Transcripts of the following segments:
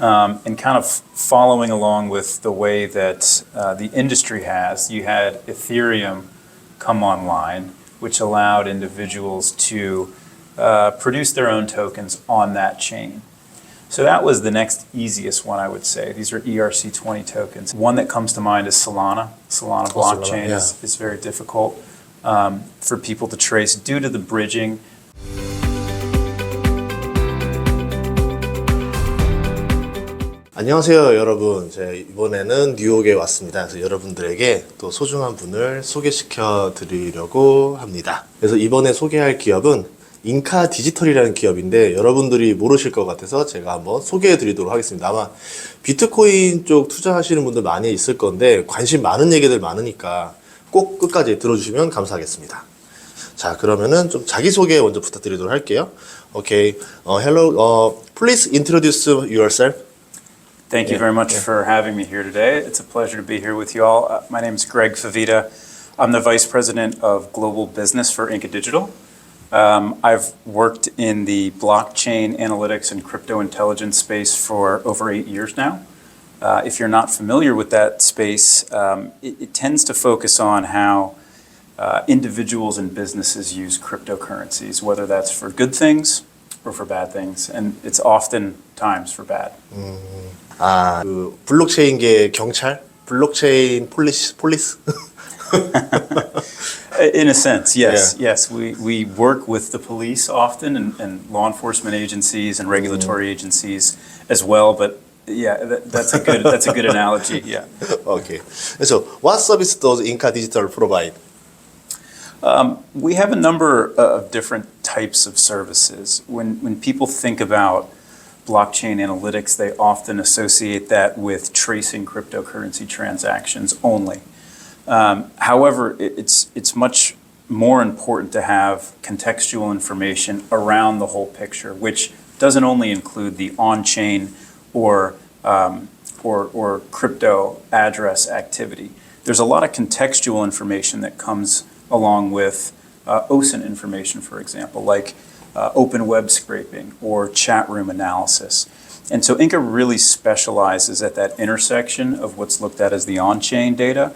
And kind of following along with the way that the industry has, you had Ethereum come online, which allowed individuals to produce their own tokens on that chain. So that was the next easiest one, I would say. These are ERC20 tokens. One that comes to mind is Solana. Solana blockchain is very difficult for people to trace due to the bridging. 안녕하세요 여러분. 이번에는 뉴욕에 왔습니다. 그래서 여러분들에게 또 소중한 분을 소개시켜 드리려고 합니다. 그래서 이번에 소개할 기업은 인카 디지털이라는 기업인데 여러분들이 모르실 것 같아서 제가 한번 소개해 드리도록 하겠습니다. 아마 비트코인 쪽 투자하시는 분들 많이 있을 건데 관심 많은 얘기들 많으니까 꼭 끝까지 들어주시면 감사하겠습니다. 자, 그러면은 좀 자기소개 먼저 부탁드리도록 할게요. Okay, hello, please introduce yourself. Thank you very much for having me here today. It's a pleasure to be here with you all. My name is Greg Favita. I'm the Vice President of Global Business for Inca Digital. I've worked in the blockchain analytics and crypto intelligence space for over 8 years now. If you're not familiar with that space, it tends to focus on how individuals and businesses use cryptocurrencies, whether that's for good things or for bad things, and it's often times for bad. 그 블록체인계 경찰? 블록체인 폴리스? In a sense, yes. Yeah. Yes, we work with the police often and law enforcement agencies and regulatory agencies as well, but yeah, that's a good analogy. Yeah. Okay. So, what service does Inca Digital provide? We have a number of different types of services. When people think about blockchain analytics, they often associate that with tracing cryptocurrency transactions only. However, it's much more important to have contextual information around the whole picture, which doesn't only include the on-chain or crypto address activity. There's a lot of contextual information that comes along with OSINT information, for example, like open web scraping or chat room analysis. And so Inca really specializes at that intersection of what's looked at as the on-chain data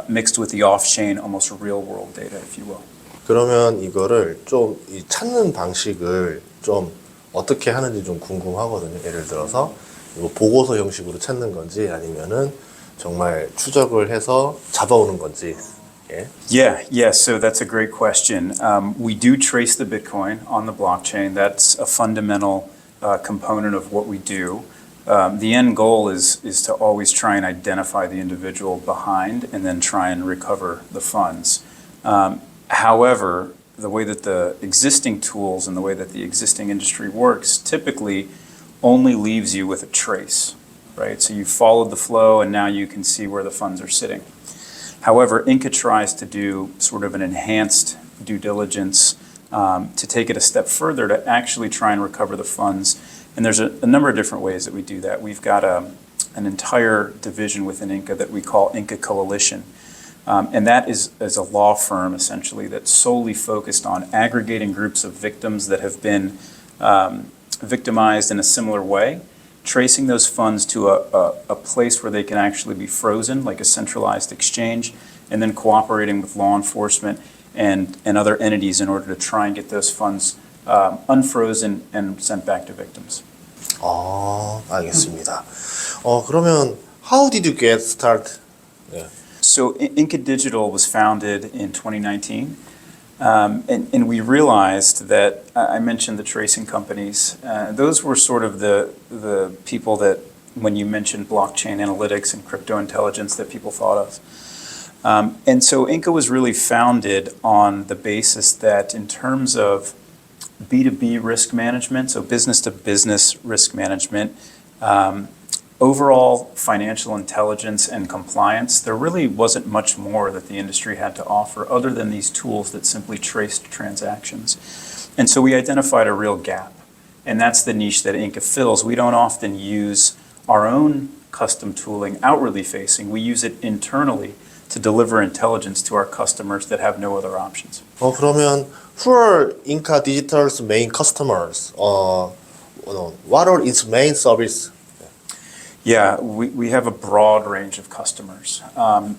mixed with the off-chain, almost real-world data, if you will. 그러면 이거를 좀 이 찾는 방식을 좀 어떻게 하는지 좀 궁금하거든요. 예를 들어서 뭐 보고서 형식으로 찾는 건지 아니면은 정말 추적을 해서 잡아오는 건지. Yeah. So that's a great question. We do trace the Bitcoin on the blockchain. That's a fundamental component of what we do. The end goal is to always try and identify the individual behind and then try and recover the funds. However, the way that the existing tools and the way that the existing industry works typically only leaves you with a trace, right? So you followed the flow and now you can see where the funds are sitting. However, Inca tries to do sort of an enhanced due diligence to take it a step further to actually try and recover the funds. And there's a number of different ways that we do that. We've got an entire division within Inca that we call Inca Coalition. And that is a law firm, essentially, that's solely focused on aggregating groups of victims that have been victimized in a similar way, tracing those funds to a place where they can actually be frozen, like a centralized exchange, and then cooperating with law enforcement and other entities in order to try and get those funds unfrozen and sent back to victims. 알겠습니다. 그러면 how did you get started? So Inca Digital was founded in 2019. And we realized that, I mentioned the tracing companies, those were sort of the people that, when you mentioned blockchain analytics and crypto intelligence, that people thought of. And so Inca was really founded on the basis that in terms of B2B risk management, so business to business risk management, overall financial intelligence and compliance, there really wasn't much more that the industry had to offer other than these tools that simply traced transactions. And so we identified a real gap, and that's the niche that Inca fills. We don't often use our own custom tooling outwardly facing. We use it internally to deliver intelligence to our customers that have no other options. 그러면 who are Inca Digital's main customers? What are its main service? Yeah, we have a broad range of customers.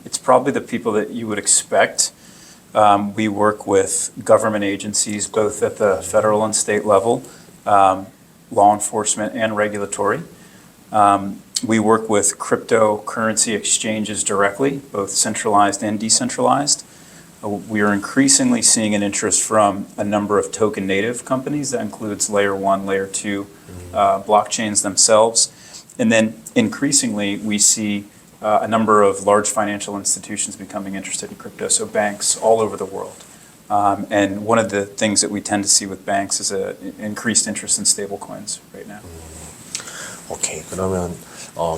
It's probably the people that you would expect. We work with government agencies, both at the federal and state level, law enforcement and regulatory. We work with cryptocurrency exchanges directly, both centralized and decentralized. We are increasingly seeing an interest from a number of token native companies. That includes layer 1, layer 2 blockchains themselves. And then increasingly, we see a number of large financial institutions becoming interested in crypto, so banks all over the world. And one of the things that we tend to see with banks is an increased interest in stablecoins right now. 오케이. 그러면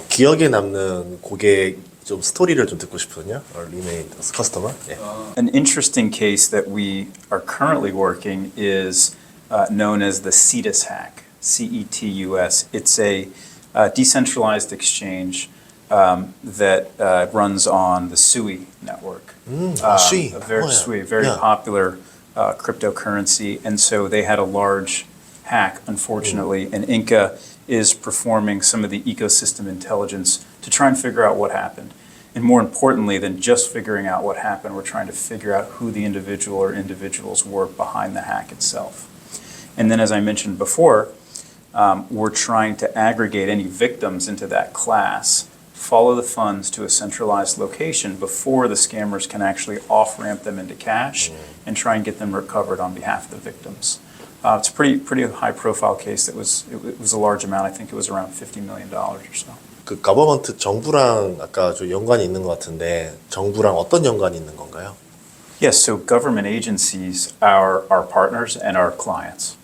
기억에 남는 고객 좀 스토리를 좀 듣고 싶거든요. Or remain as a customer. 예. An interesting case that we are currently working is known as the CETUS hack, CETUS. It's a decentralized exchange that runs on the SUI network. SUI. SUI, very popular cryptocurrency. And so they had a large hack, unfortunately, and Inca is performing some of the ecosystem intelligence to try and figure out what happened. And more importantly than just figuring out what happened, we're trying to figure out who the individual or individuals were behind the hack itself. And then, as I mentioned before, we're trying to aggregate any victims into that class, follow the funds to a centralized location before the scammers can actually off-ramp them into cash and try and get them recovered on behalf of the victims. It's a pretty high-profile case. It was a large amount. I think it was around $50 million or so. 그 gov 정부랑 아까 좀 연관이 있는 것 같은데 정부랑 어떤 연관이 있는 건가요? Yes, so government agencies are our partners and our clients.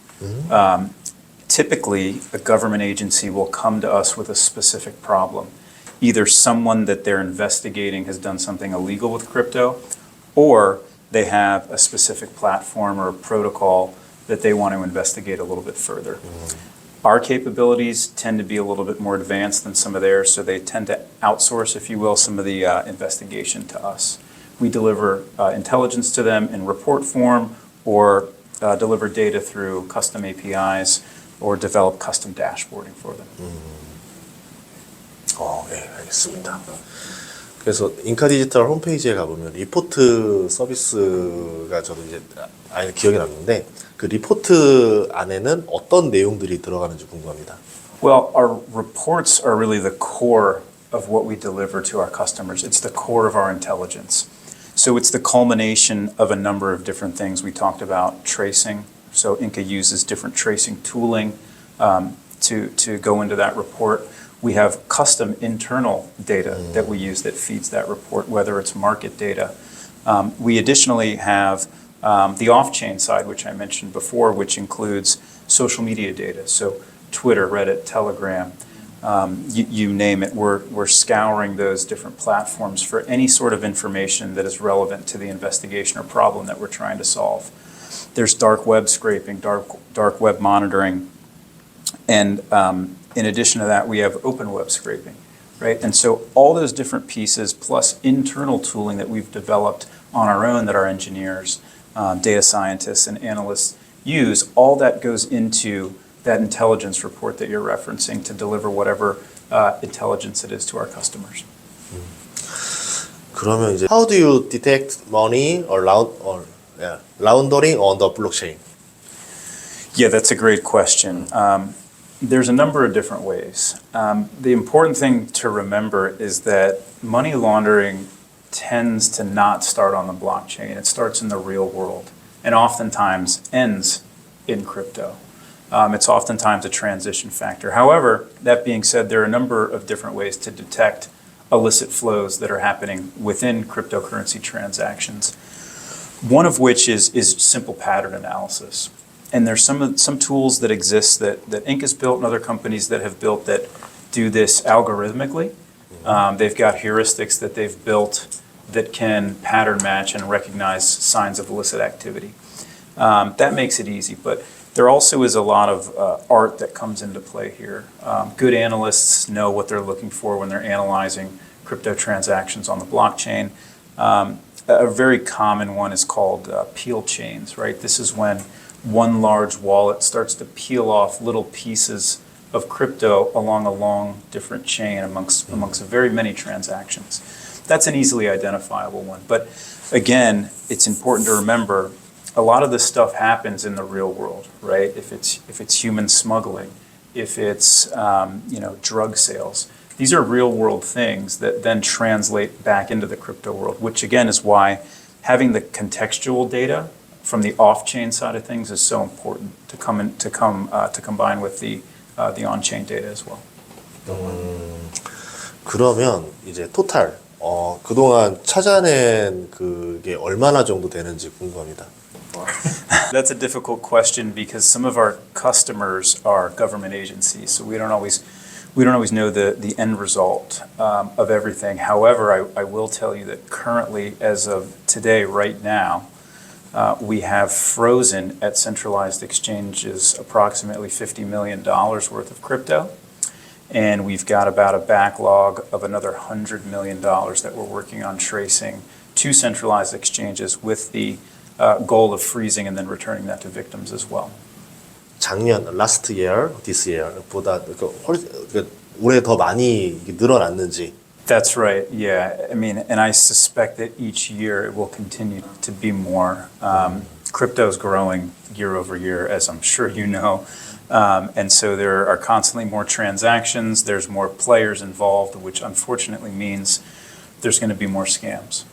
Typically, a government agency will come to us with a specific problem. Either someone that they're investigating has done something illegal with crypto, or they have a specific platform or a protocol that they want to investigate a little bit further. Our capabilities tend to be a little bit more advanced than some of theirs, so they tend to outsource, if you will, some of the investigation to us. We deliver intelligence to them in report form or deliver data through custom APIs or develop custom dashboarding for them. 네, 알겠습니다. 그래서 인카 디지털 홈페이지에 가보면 리포트 서비스가 저도 이제 아예 기억에 남는데 그 리포트 안에는 어떤 내용들이 들어가는지 궁금합니다. Well, our reports are really the core of what we deliver to our customers. It's the core of our intelligence. So it's the culmination of a number of different things. We talked about tracing. So Inca uses different tracing tooling to go into that report. We have custom internal data that we use that feeds that report, whether it's market data. We additionally have the off-chain side, which I mentioned before, which includes social media data. So Twitter, Reddit, Telegram, you name it. We're scouring those different platforms for any sort of information that is relevant to the investigation or problem that we're trying to solve. There's dark web scraping, dark web monitoring, and in addition to that, we have open web scraping, right? And so all those different pieces, plus internal tooling that we've developed on our own that our engineers, data scientists, and analysts use, all that goes into that intelligence report that you're referencing to deliver whatever intelligence it is to our customers. 그러면 이제 how do you detect money or laundering on the blockchain? Yeah, that's a great question. There's a number of different ways. The important thing to remember is that money laundering tends to not start on the blockchain. It starts in the real world and oftentimes ends in crypto. It's oftentimes a transition factor. However, that being said, there are a number of different ways to detect illicit flows that are happening within cryptocurrency transactions. One of which is simple pattern analysis. And there's some tools that exist that Inc. has built and other companies that have built that do this algorithmically. They've got heuristics that they've built that can pattern match and recognize signs of illicit activity. That makes it easy, but there also is a lot of art that comes into play here. Good analysts know what they're looking for when they're analyzing crypto transactions on the blockchain. A very common one is called peel chains, right? This is when one large wallet starts to peel off little pieces of crypto along a long, different chain amongst very many transactions. That's an easily identifiable one. But again, it's important to remember a lot of this stuff happens in the real world, right? If it's human smuggling, if it's drug sales, these are real world things that then translate back into the crypto world, which again is why having the contextual data from the off-chain side of things is so important to combine with the on-chain data as well. 그러면 이제 토탈 그동안 찾아낸 그게 얼마나 정도 되는지 궁금합니다. That's a difficult question because some of our customers are government agencies, so we don't always know the end result of everything. However, I will tell you that currently, as of today, right now, we have frozen at centralized exchanges approximately $50 million worth of crypto, and we've got about a backlog of another $100 million that we're working on tracing to centralized exchanges with the goal of freezing and then returning that to victims as well. 작년, last year, this year 보다 올해 더 많이 늘어났는지. That's right. Yeah. I mean, and I suspect that each year it will continue to be more. Crypto's growing year over year, as I'm sure you know. And so there are constantly more transactions, there's more players involved, which unfortunately means there's going to be more scams.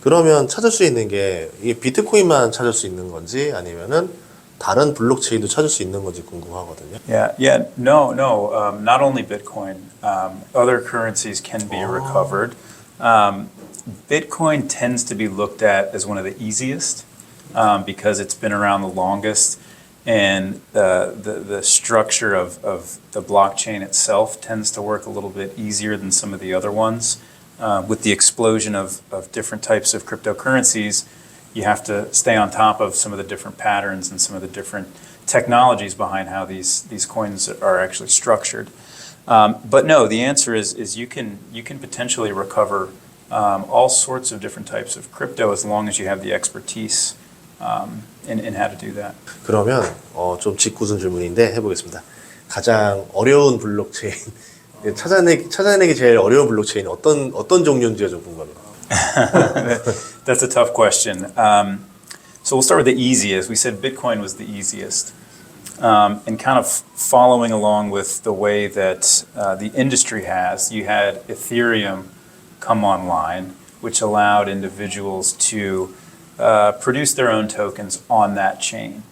그러면 찾을 수 있는 게 이게 비트코인만 찾을 수 있는 건지 아니면은 다른 블록체인도 찾을 수 있는 건지 궁금하거든요. No. Not only Bitcoin. Other currencies can be recovered. Bitcoin tends to be looked at as one of the easiest because it's been around the longest, and the structure of the blockchain itself tends to work a little bit easier than some of the other ones. With the explosion of different types of cryptocurrencies, you have to stay on top of some of the different patterns and some of the different technologies behind how these coins are actually structured. But no, the answer is you can potentially recover all sorts of different types of crypto as long as you have the expertise in how to do that. 그러면 좀 짓궂은 질문인데 해보겠습니다. 가장 어려운 블록체인 찾아내기 제일 어려운 블록체인 어떤 종류인지가 좀 궁금합니다. That's a tough question. So we'll start with the easiest. We said Bitcoin was the easiest. And kind of following along with the way that the industry has, you had Ethereum come online, which allowed individuals to produce their own tokens on that chain.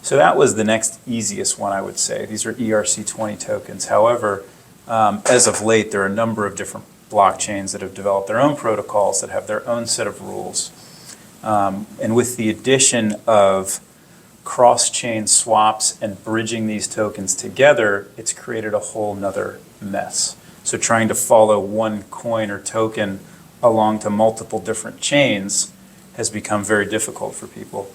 So that was the next easiest one, I would say. These are ERC20 tokens. However, as of late, there are a number of different blockchains that have developed their own protocols that have their own set of rules. And with the addition of cross-chain swaps and bridging these tokens together, it's created a whole nother mess. So trying to follow one coin or token along to multiple different chains has become very difficult for people.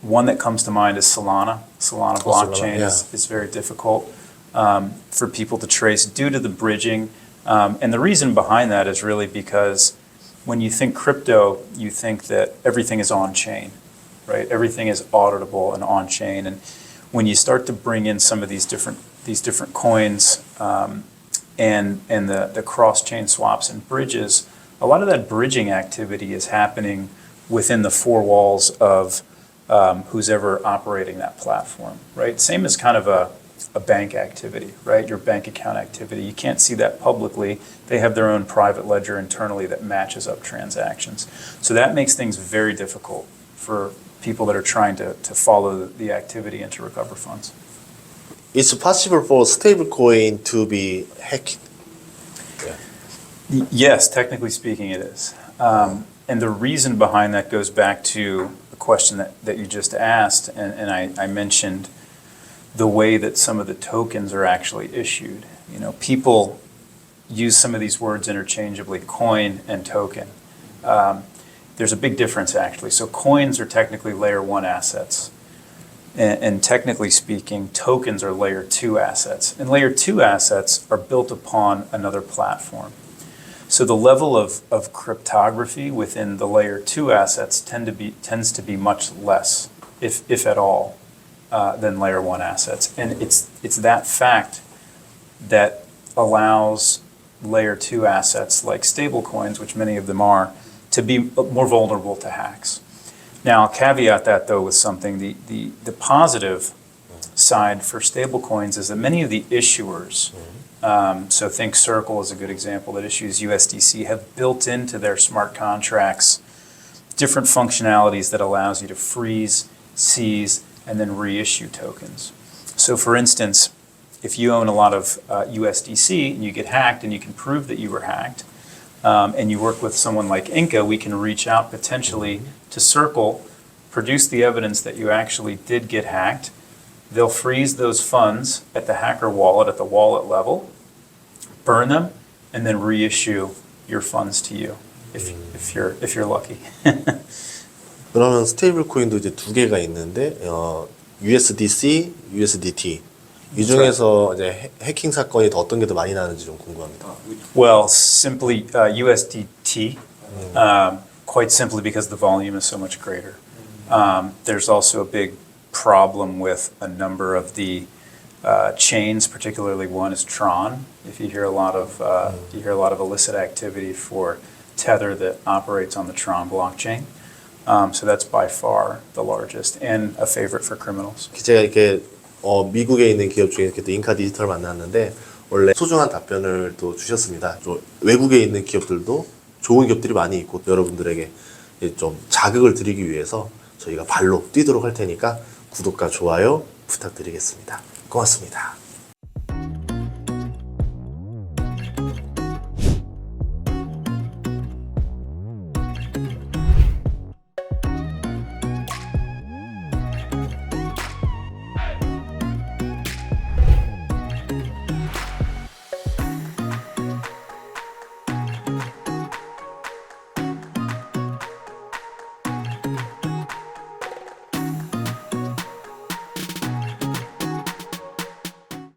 One that comes to mind is Solana. Solana blockchain is very difficult for people to trace due to the bridging. And the reason behind that is really because when you think crypto, you think that everything is on-chain, right? Everything is auditable and on-chain. And when you start to bring in some of these different coins and the cross-chain swaps and bridges, a lot of that bridging activity is happening within the four walls of who's ever operating that platform, right? Same as kind of a bank activity, right? Your bank account activity. You can't see that publicly. They have their own private ledger internally that matches up transactions. So that makes things very difficult for people that are trying to follow the activity and to recover funds. It's possible for stablecoin to be hacked. Yes, technically speaking, it is. And the reason behind that goes back to the question that you just asked, and I mentioned the way that some of the tokens are actually issued. You know, people use some of these words interchangeably, coin and token. There's a big difference, actually. So coins are technically layer 1 assets. And technically speaking, tokens are layer 2 assets. And layer 2 assets are built upon another platform. So the level of cryptography within the layer 2 assets tends to be much less, if at all, than layer one assets. And it's that fact that allows layer two assets like stablecoins, which many of them are, to be more vulnerable to hacks. Now, I'll caveat that though with something. The positive side for stablecoins is that many of the issuers, so think Circle is a good example that issues USDC, have built into their smart contracts different functionalities that allows you to freeze, seize, and then reissue tokens. So for instance, if you own a lot of USDC and you get hacked and you can prove that you were hacked, and you work with someone like Inca, we can reach out potentially to Circle, produce the evidence that you actually did get hacked. They'll freeze those funds at the hacker wallet, at the wallet level, burn them, and then reissue your funds to you if you're lucky. 그러면 스테이블 코인도 이제 두 개가 있는데 USDC, USDT 이 중에서 이제 해킹 사건이 더 어떤 게 더 많이 나는지 좀 궁금합니다. Well, simply USDT, quite simply because the volume is so much greater. There's also a big problem with a number of the chains, particularly one is Tron. If you hear a lot of illicit activity for Tether that operates on the Tron blockchain. So that's by far the largest and a favorite for criminals. 제가 이렇게 미국에 있는 기업 중에 이렇게 또 인카 디지털 만났는데 원래 소중한 답변을 또 주셨습니다. 또 외국에 있는 기업들도 좋은 기업들이 많이 있고 여러분들에게 좀 자극을 드리기 위해서 저희가 발로 뛰도록 할 테니까 구독과 좋아요 부탁드리겠습니다. 고맙습니다.